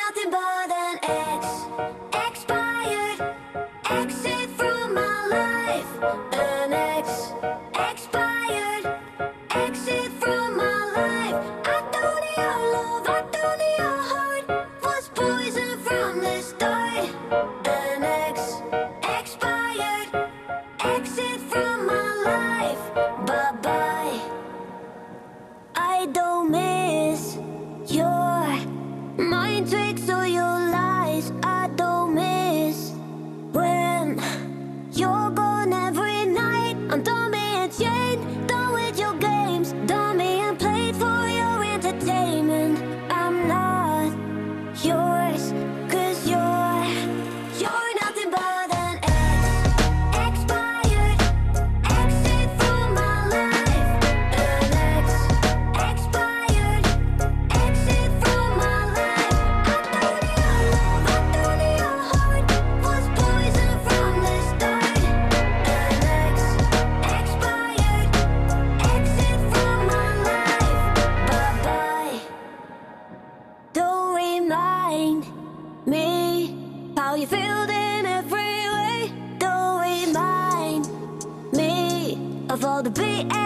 nothing but an expired exit from my life. An expired exit from my life. I thought your love, I thought your heart was poison from the start. An expired exit from my life. Bye bye. I don't miss your mind tricks or your lies. I don't miss when you're gone every night. I'm done being chained, done with your games, done being played for your entertainment. I'm not yours, 'cause you're nothing but an expired exit from my life. An expired exit from my life. I thought your love, I thought your heart was poison from the start. An expired exit from my life. Bye bye. Don't remind me how you feel in every way. Don't remind me of all the BS